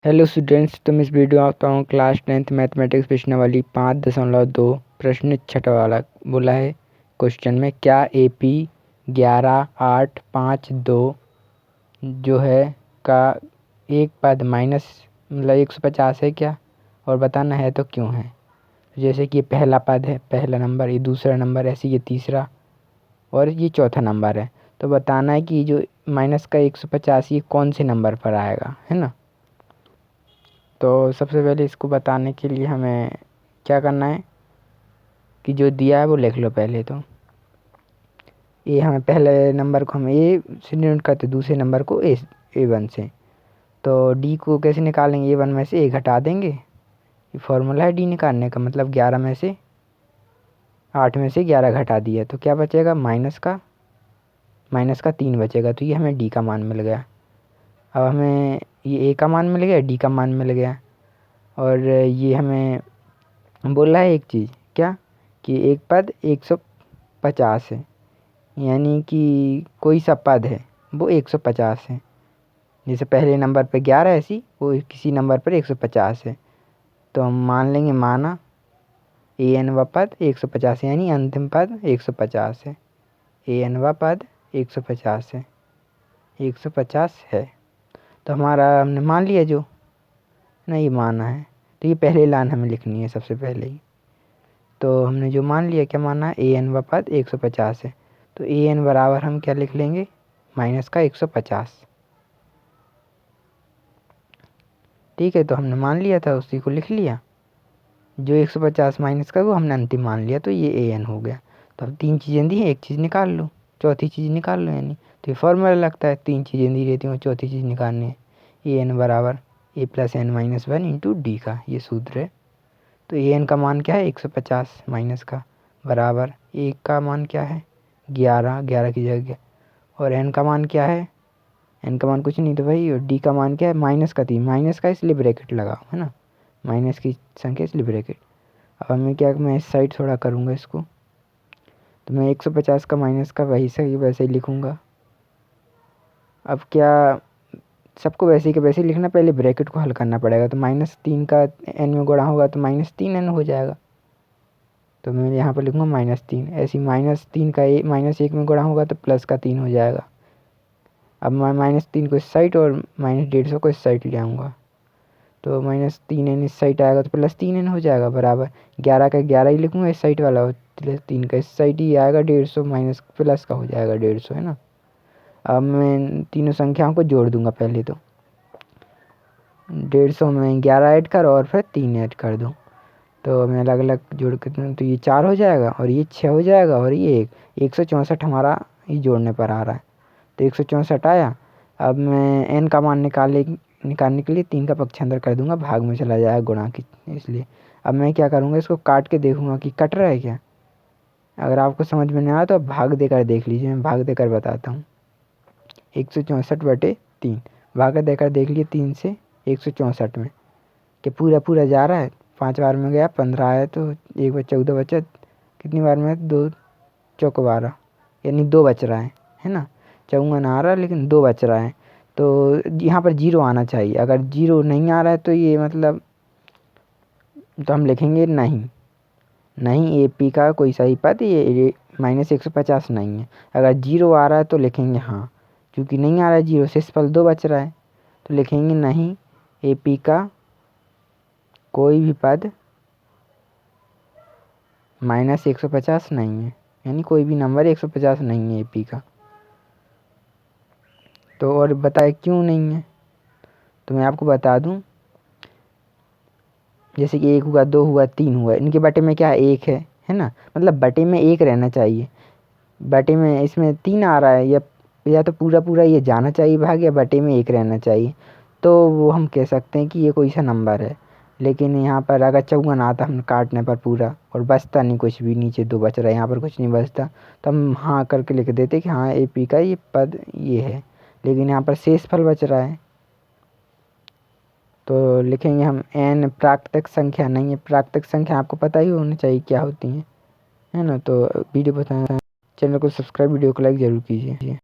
Hello students, तो मैं इस वीडियो में आता हूँ क्लास 10th मैथमेटिक्स प्रश्नावली 5.2 प्रश्न छठा वाला। बोला है क्वेश्चन में, क्या AP 11,852 जो है का एक पद माइनस 150 है क्या, और बताना है तो क्यों है। जैसे कि ये पहला पद है, पहला नंबर, ये दूसरा नंबर, ऐसे ये तीसरा और ये चौथा नंबर है। तो बताना है कि जो माइनस का 150 ये कौन से नंबर पर आएगा, है ना। तो सबसे पहले इसको बताने के लिए हमें क्या करना है कि जो दिया है वो लिख लो पहले। तो ये हमें पहले नंबर को हम ए से डिनोट करते, दूसरे नंबर को A1 से। तो D को कैसे निकालेंगे, A1 में से A घटा देंगे। ये फॉर्मूला है D निकालने का, मतलब 11 में से 8 में से 11 घटा दिया तो क्या बचेगा, माइनस का 3 बचेगा। तो ये हमें D का मान मिल गया। अब हमें ये A का मान मिल गया, D का मान मिल गया, और ये हमें बोल रहा है एक चीज़, क्या कि एक पद 150 है, यानी कि कोई सा पद है वो 150 है। जैसे पहले नंबर पे 11 है, ऐसी वो किसी नंबर पर 150 है। तो हम मान लेंगे, माना AN व पद 150 है, यानी अंतिम पद 150 है। AN व पद 150 है, 150 है। तो हमारा हमने मान लिया, जो नहीं माना है। तो ये पहले लाइन हमें लिखनी है सबसे पहले ही। तो हमने जो मान लिया, क्या माना है, AN व पद 150 है। तो AN बराबर हम क्या लिख लेंगे, माइनस का 150। ठीक है, तो हमने मान लिया था, उसी को लिख लिया। जो 150 माइनस का वो हमने अंतिम मान लिया, तो ये AN हो गया। तो अब 3 चीज़ें दी हैं, एक चीज़ निकाल लो, चौथी चीज़ निकाल लो। यानी तो ये फॉर्मूला लगता है, 3 चीज़ें दी रहती हैं, चौथी चीज़ निकालनी है। AN बराबर A + n - 1 इंटू D का ये सूत्र है। तो AN का मान क्या है, 150 माइनस का, बराबर A का मान क्या है, 11 की जगह, और n का मान क्या है, n का मान कुछ नहीं तो भाई, और d का मान क्या है, माइनस का 3, माइनस का इसलिए ब्रैकेट लगाओ, है ना, माइनस की संख्या इसलिए ब्रैकेट। अब मैं क्या, मैं इस साइड थोड़ा करूँगा इसको, तो मैं 150 का माइनस का वही सही वैसे ही लिखूँगा। अब क्या, सबको वैसे के वैसे ही लिखना, पहले ब्रैकेट को हल करना पड़ेगा। तो -3 का n में गुणा होगा तो -3n हो जाएगा। तो मैं यहाँ पर लिखूँगा -3। ऐसे ही -3 का -1 में गुणा होगा तो +3 हो जाएगा। अब मैं -3 को इस साइड और -150 को इस साइड ले आऊँगा, तो -3n इस साइड आएगा तो +3n हो जाएगा, बराबर 11 का 11 ही लिखूँगा इस साइड वाला, और 3 का इस साइड ही आएगा, 150 माइनस प्लस का हो जाएगा 150, है ना। अब मैं तीनों संख्याओं को जोड़ दूंगा पहले। तो 150 में 11 ऐड कर और फिर 3 ऐड कर दूँ, तो मैं अलग अलग जोड़ के दूँ तो ये 4 हो जाएगा, और ये 6 हो जाएगा, और ये 164 हमारा ये जोड़ने पर आ रहा है। तो 164 आया। अब मैं n का मान निकालने के लिए 3 का पक्ष अंदर कर दूंगा, भाग में चला जाएगा गुणा की, इसलिए अब मैं क्या करूँगा, इसको काट के देखूंगा कि कट रहा है क्या। अगर आपको समझ में नहीं आया तो भाग देकर देख लीजिए, मैं भाग देकर बताता हूँ। 164/3 भाग देकर देख लिए, 3 से 164 में कि पूरा पूरा जा रहा है, 5 बार में गया 15 आया, तो 1 बचा 14 बचा, कितनी बार में 2 चौक 12, यानी 2 बच रहा है ना। 54 आ रहा है लेकिन 2 बच रहा है। तो यहाँ पर 0 आना चाहिए, अगर 0 नहीं आ रहा है तो ये मतलब, तो हम लिखेंगे नहीं AP का कोई सही पद ये -150 नहीं है। अगर 0 आ रहा है तो लिखेंगे हाँ, क्योंकि नहीं आ रहा है 0, शेषफल 2 बच रहा है, तो लिखेंगे नहीं AP का कोई भी पद -150 नहीं है, यानी कोई भी नंबर 150 नहीं है AP का। तो और बताए क्यों नहीं है, तो मैं आपको बता दूं, जैसे कि 1 हुआ, 2 हुआ, 3 हुआ, इनके बटे में क्या है, 1 है ना, मतलब बटे में 1 रहना चाहिए। बटे में इसमें 3 आ रहा है, या तो पूरा पूरा ये जाना चाहिए भाग, या बटे में 1 रहना चाहिए। तो वो हम कह सकते हैं कि ये कोई सा नंबर है। लेकिन यहाँ पर अगर 54 आता हम काटने पर पूरा, और बचता नहीं कुछ भी, नीचे 2 बच रहा है, यहाँ पर कुछ नहीं बचता, तो हम हाँ करके लिख देते कि हाँ AP का ये पद ये है। लेकिन यहाँ पर शेषफल बच रहा है, तो लिखेंगे हम n प्राकृतिक संख्या नहीं है। प्राकृतिक संख्या आपको पता ही होनी चाहिए क्या होती है ना। तो वीडियो बताएं, चैनल को सब्सक्राइब, वीडियो को लाइक ज़रूर कीजिए।